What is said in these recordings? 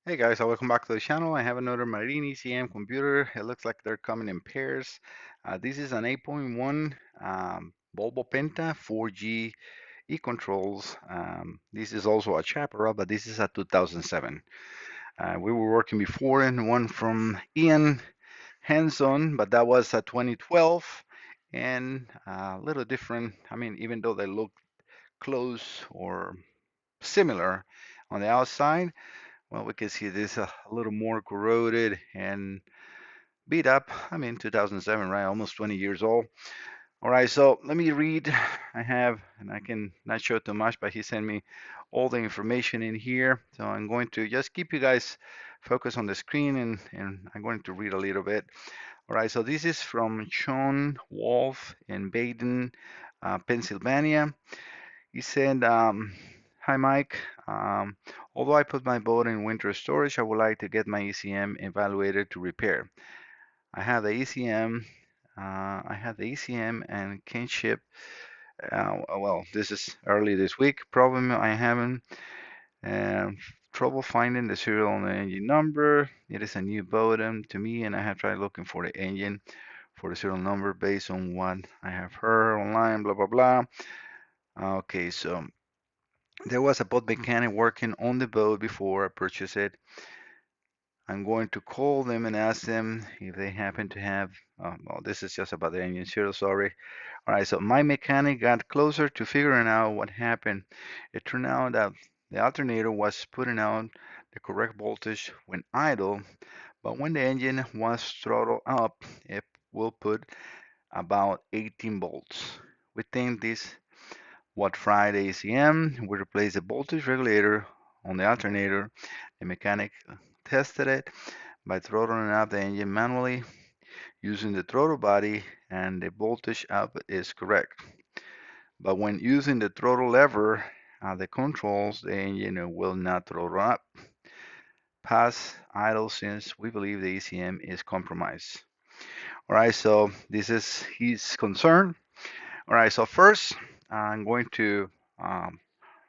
Hey guys, welcome back to the channel. I have another Marine ECM computer. It looks like they're coming in pairs. This is an 8.1 Volvo Penta 4G e-controls. This is also a Chaparral, but this is a 2007. We were working before in one from Ian hands-on, but that was a 2012 and a little different. I mean, even though they look close or similar on the outside, well, we can see this a little more corroded and beat up. I mean, 2007, right? Almost 20 years old. All right, so let me read. I have, and I can not show too much, but he sent me all the information in here. So I'm going to just keep you guys focused on the screen and I'm going to read a little bit. All right, so this is from Shawn W in Baden, Pennsylvania. He said, Hi Mike, although I put my boat in winter storage, I would like to get my ECM evaluated to repair. I have the ECM, and can ship. Well, this is early this week. Problem I haven't um, trouble finding the serial on the engine number. It is a new boat to me, and I have tried looking for the engine for the serial number based on what I have heard online. Blah blah blah. Okay, so there was a boat mechanic working on the boat before I purchased it. I'm going to call them and ask them if they happen to have. Well, this is just about the engine serial, sorry. All right, so my mechanic got closer to figuring out what happened. It turned out that the alternator was putting out the correct voltage when idle, but when the engine was throttled up, it will put about 18 volts. We think this what fried ACM. We replaced the voltage regulator on the alternator. The mechanic tested it by throttling up the engine manually using the throttle body, and the voltage output is correct. But when using the throttle lever, the controls, the engine will not throttle up past idle since we believe the ECM is compromised. All right, so this is his concern. All right, so first I'm going to um,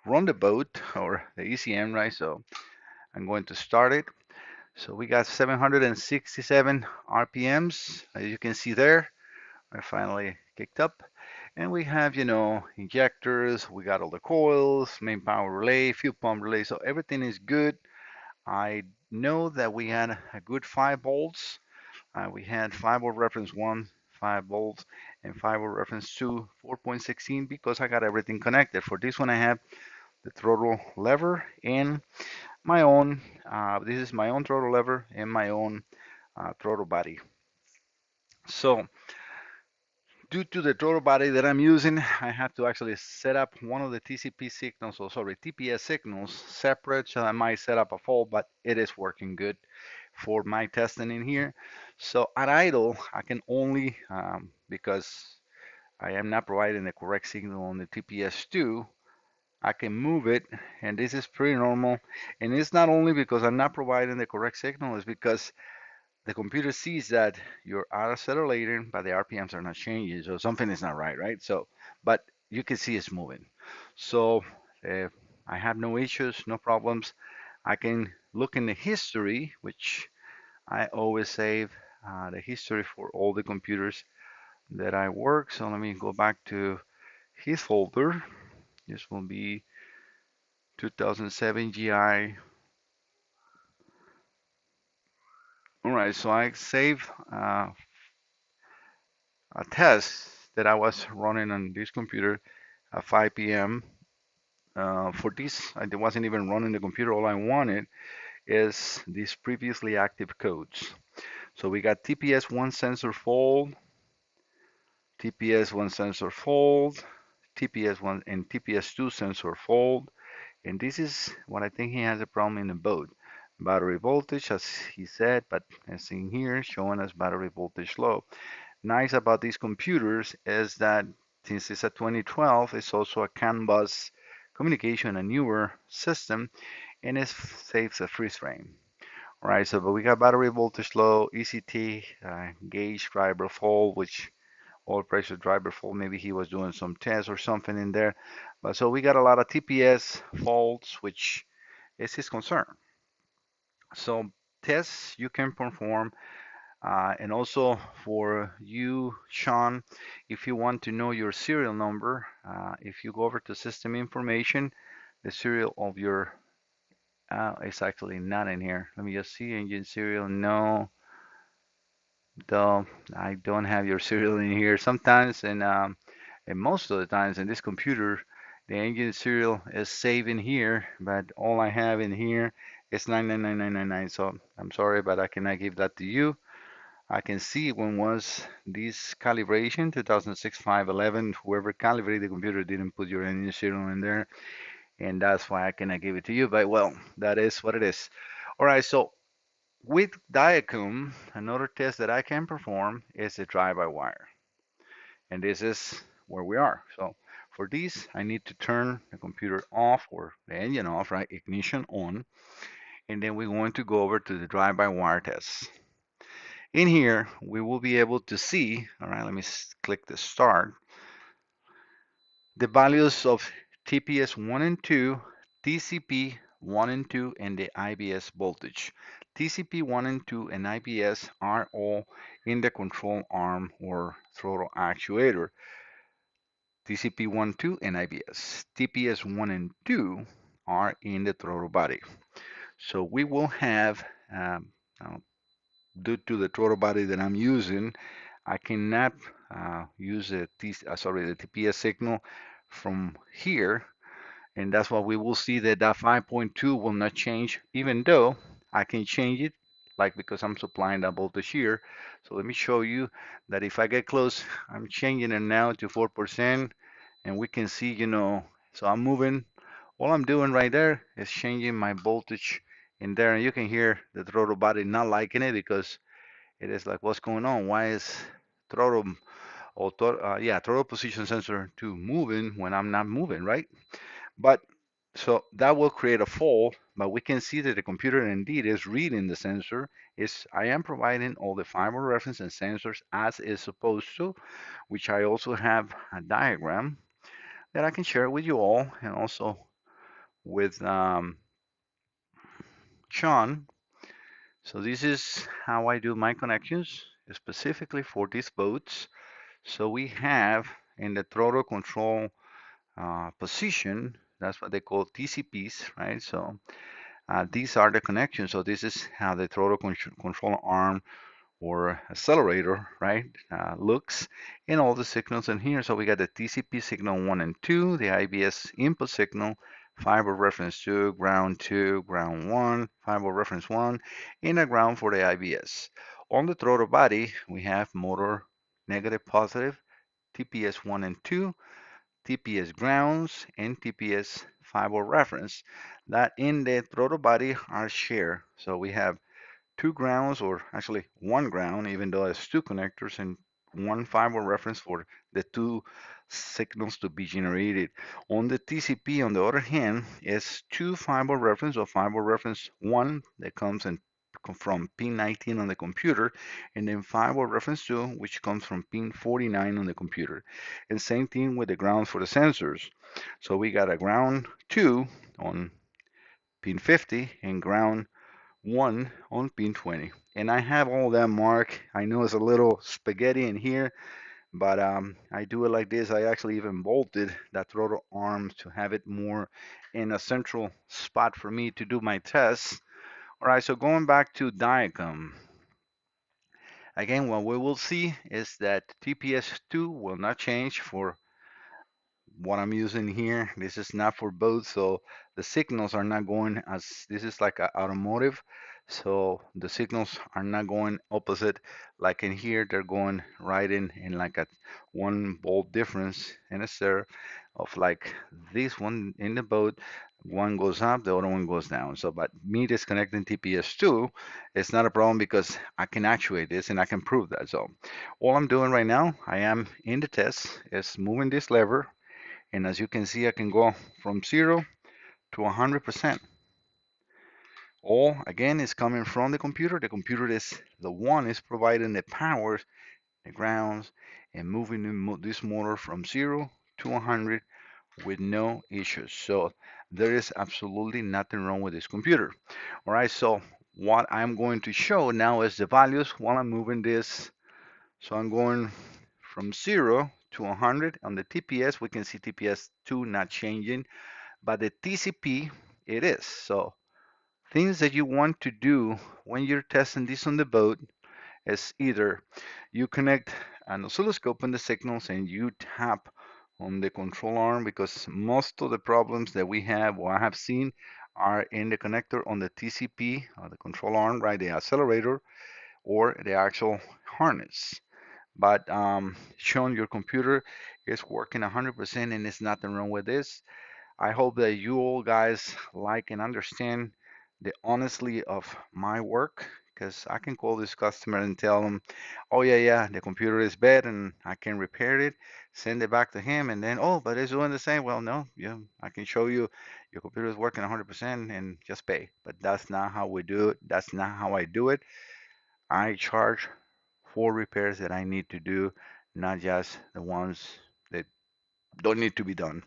run the boat or the ECM, right? So I'm going to start it. So we got 767 RPMs, as you can see there. I finally kicked up. And we have, injectors, we got all the coils, main power relay, fuel pump relay, so everything is good. I know that we had a good 5 volts. We had 5 volt reference 1, 5 volts, and 5 volt reference 2, 4.16 because I got everything connected. For this one, I have the throttle lever and my own. This is my own throttle lever and my own throttle body. So due to the throttle body that I'm using, I have to actually set up one of the TCP signals, or sorry, TPS signals separate. So I might set up a fault, but it is working good for my testing in here. So at idle, I can only, because I am not providing the correct signal on the TPS2, I can move it, and this is pretty normal. And it's not only because I'm not providing the correct signal, it's because the computer sees that you're accelerating, but the RPMs are not changing, so something is not right, right? So, but you can see it's moving. So I have no issues, no problems. I can look in the history, which I always save the history for all the computers that I work. So let me go back to his folder. This will be 2007 GI. All right, so I save a test that I was running on this computer at 5 p.m. For this, I wasn't even running the computer. All I wanted is these previously active codes. So we got TPS1 sensor fold, TPS1 sensor fold, TPS1 and TPS2 sensor fold. And this is what I think he has a problem in the boat. Battery voltage, as he said, but as seen here, showing us battery voltage low. Nice about these computers is that since it's a 2012, it's also a CAN bus communication, a newer system, and it saves a freeze frame. All right, so but we got battery voltage low, ECT, gauge driver fault, which oil pressure driver fault. Maybe he was doing some tests or something in there. But so we got a lot of TPS faults, which is his concern. So tests you can perform, and also for you, Shawn, if you want to know your serial number, if you go over to system information, the serial of your, it's actually not in here. Let me just see engine serial. No, though I don't have your serial in here. Sometimes, and most of the times in this computer, the engine serial is saved in here, but all I have in here is 999999. So I'm sorry, but I cannot give that to you. I can see when was this calibration, 2006 511. Whoever calibrated the computer didn't put your engine serial in there, and that's why I cannot give it to you. But well, that is what it is. All right, so with Diacom, another test that I can perform is the drive-by-wire, and this is where we are. So for this, I need to turn the computer off or the engine off, right? Ignition on, and then we're going to go over to the drive-by-wire test. In here, we will be able to see, all right, let me click the start, the values of TPS 1 and 2, TCP 1 and 2, and the IBS voltage. TCP 1 and 2 and IBS are all in the control arm or throttle actuator. TCP 1, 2, and IBS. TPS 1 and 2 are in the throttle body. So we will have, uh, due to the throttle body that I'm using, I cannot use the TPS signal from here, and that's why we will see that that 5.2 will not change, even though I can change it, like because I'm supplying that voltage here. So let me show you that if I get close, I'm changing it now to 4%, and we can see, so I'm moving. All I'm doing right there is changing my voltage in there, and you can hear the throttle body not liking it because it is like, what's going on? Why is throttle throttle position sensor 2 moving when I'm not moving, right? But so that will create a fault, but we can see that the computer indeed is reading the sensor. I am providing all the fiber reference and sensors as is supposed to, which I also have a diagram that I can share with you all and also with Shawn. So this is how I do my connections specifically for these boats. So we have in the throttle control position, that's what they call TCPs, right? So these are the connections. So this is how the throttle control arm or accelerator, right, looks in all the signals in here. So we got the TCP signal 1 and 2, the IBS input signal, fiber reference 2, ground 1, fiber reference 1, and a ground for the IBS. On the throttle body, we have motor negative positive, TPS 1 and 2, TPS grounds, and TPS fiber reference that in the throttle body are shared. So we have two grounds, or actually one ground, even though it's two connectors, and one fiber reference for the two signals to be generated. On the TCP, on the other hand, is two fiber reference or fiber reference one that comes in from pin 19 on the computer, and then fiber reference 2 which comes from pin 49 on the computer. And same thing with the grounds for the sensors. So we got a ground 2 on pin 50 and ground 1 on pin 20. And I have all that marked. I know it's a little spaghetti in here, but I do it like this. I actually even bolted that throttle arm to have it more in a central spot for me to do my tests. All right, so going back to diagram. Again, what we will see is that TPS2 will not change for what I'm using here. This is not for both, so the signals are not going as this is like a automotive, so the signals are not going opposite like in here. They're going right in like a 1 volt difference in a serve of like this one in the boat. One goes up, the other one goes down. So, but me disconnecting TPS2 is not a problem because I can actuate this and I can prove that. So, all I'm doing right now, I am in the test, is moving this lever, and as you can see, I can go from 0 to 100%. All again is coming from the computer. The computer is the one is providing the power, the grounds, and moving this motor from 0 to 100 with no issues. So there is absolutely nothing wrong with this computer. All right, so What I'm going to show now is the values while I'm moving this. So I'm going from 0 to 100. On the TPS, we can see TPS2 not changing, but the TCP, it is. So things that you want to do when you're testing this on the boat is either you connect an oscilloscope on the signals and you tap on the control arm, because most of the problems that we have or I have seen are in the connector on the TCP or the control arm, right? The accelerator or the actual harness. But Shawn, your computer is working 100% and there's nothing wrong with this. I hope that you all guys like and understand the honesty of my work, because I can call this customer and tell them, oh yeah, the computer is bad and I can repair it, send it back to him, and then, oh, but it's doing the same. Well, no, yeah, I can show you your computer is working 100% and just pay. But that's not how we do it. That's not how I do it. I charge for repairs that I need to do, not just the ones that don't need to be done,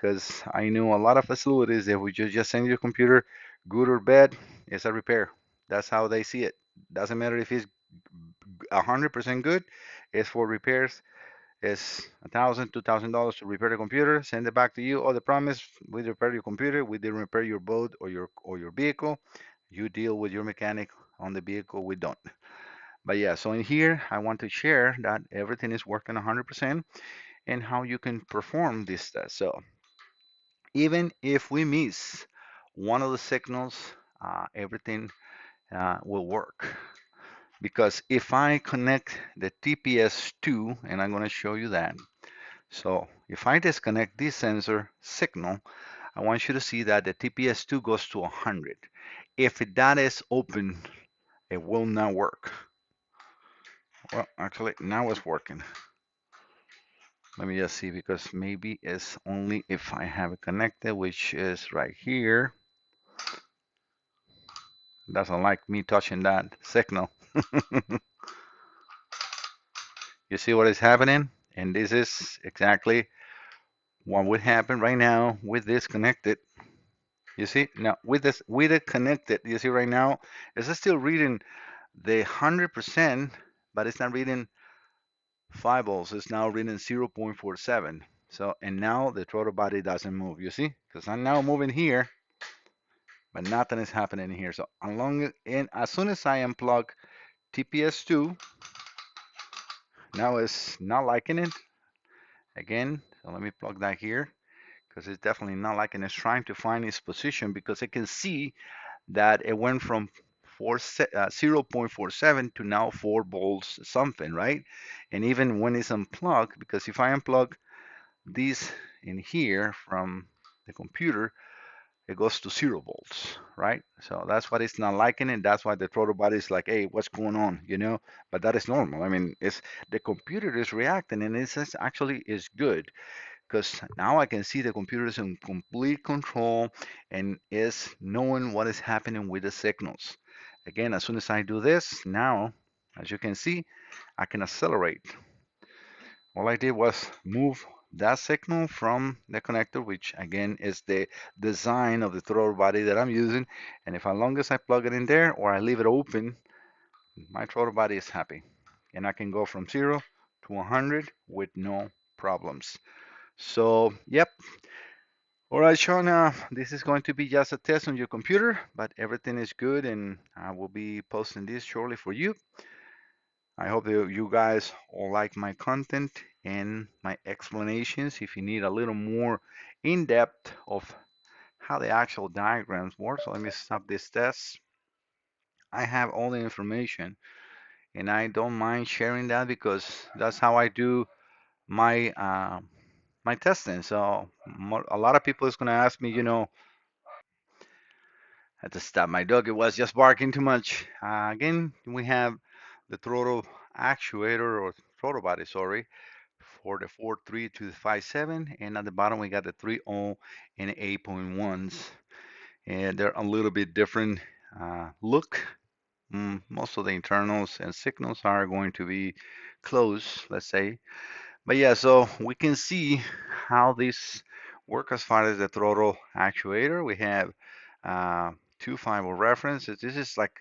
because I know a lot of facilities that we just send your computer, good or bad, it's a repair. That's how they see it. Doesn't matter if it's 100% good, it's for repairs. It's $1,000, $2,000 to repair the computer, send it back to you. Oh, the promise, we repair your computer, we didn't repair your boat or your vehicle. You deal with your mechanic on the vehicle, we don't. But yeah, so in here, I want to share that everything is working 100% and how you can perform this test. So even if we miss one of the signals, everything will work. Because if I connect the TPS2, and I'm going to show you that. So if I disconnect this sensor signal, I want you to see that the TPS2 goes to 100. If that is open, it will not work. Well, actually, now it's working. Let me just see, because maybe it's only if I have it connected, which is right here. Doesn't like me touching that signal. You see what is happening? And this is exactly what would happen right now with this connected. You see? Now with it connected, you see right now, it's still reading the 100%, but it's not reading 5 volts. It's now reading 0.47. So, and now the throttle body doesn't move. You see? Because I'm now moving here, but nothing is happening here. So, as soon as I unplug TPS2, now it's not liking it again. So let me plug that here, because it's definitely not liking it. It's trying to find its position, because it can see that it went from 0.47 to now 4 volts something, right? And even when it's unplugged, because if I unplug this in here from the computer, it goes to 0 volts, right? So that's what it's not liking, and that's why the throttle body is like, hey, what's going on, you know? But that is normal. I mean, it's the computer is reacting, and it's actually is good, because now I can see the computer is in complete control and is knowing what is happening with the signals. Again, as soon as I do this, now, as you can see, I can accelerate. All I did was move that signal from the connector, which again is the design of the throttle body that I'm using. And if as long as I plug it in there or I leave it open, my throttle body is happy. And I can go from 0 to 100 with no problems. So, yep. All right, Shawn, this is going to be just a test on your computer, but everything is good, and I will be posting this shortly for you. I hope that you guys all like my content and my explanations. If you need a little more in depth of how the actual diagrams work, so let me stop this test. I have all the information, and I don't mind sharing that, because that's how I do my my testing. So a lot of people is going to ask me, I had to stop my dog. It was just barking too much. Again, we have the throttle actuator, or throttle body, sorry, for the 4.3 to the 5.7, and at the bottom we got the 3.0 and 8.1s, and they're a little bit different look. Most of the internals and signals are going to be close, let's say. But yeah, so we can see how this work as far as the throttle actuator. We have uh, two fiber references. This is like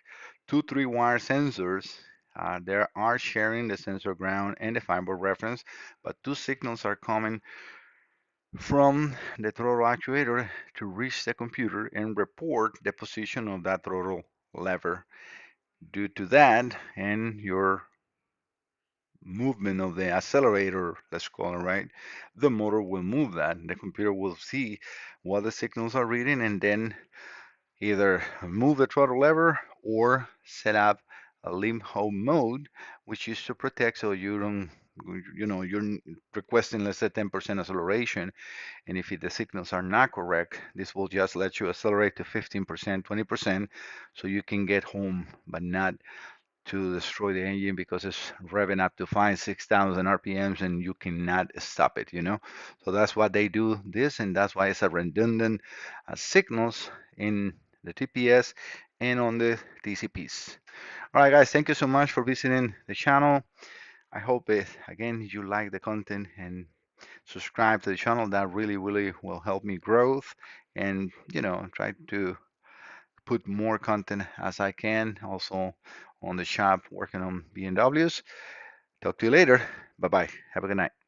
two 3-wire sensors. They are sharing the sensor ground and the fiber reference, but two signals are coming from the throttle actuator to reach the computer and report the position of that throttle lever. Due to that and your movement of the accelerator, let's call it, right, the motor will move that. The computer will see what the signals are reading and then either move the throttle lever or set up a limp hold mode, which is to protect so you don't, you're requesting, let's say, 10% acceleration. And if the signals are not correct, this will just let you accelerate to 15%, 20%, so you can get home, but not to destroy the engine because it's revving up to 6,000 RPMs and you cannot stop it. So that's why they do this, and that's why it's a redundant signals in the TPS and on the TCPs. All right, guys, thank you so much for visiting the channel. I hope again you like the content and subscribe to the channel. That really, really will help me growth and try to put more content as I can. Also on the shop working on BMWs. Talk to you later. Bye bye. Have a good night.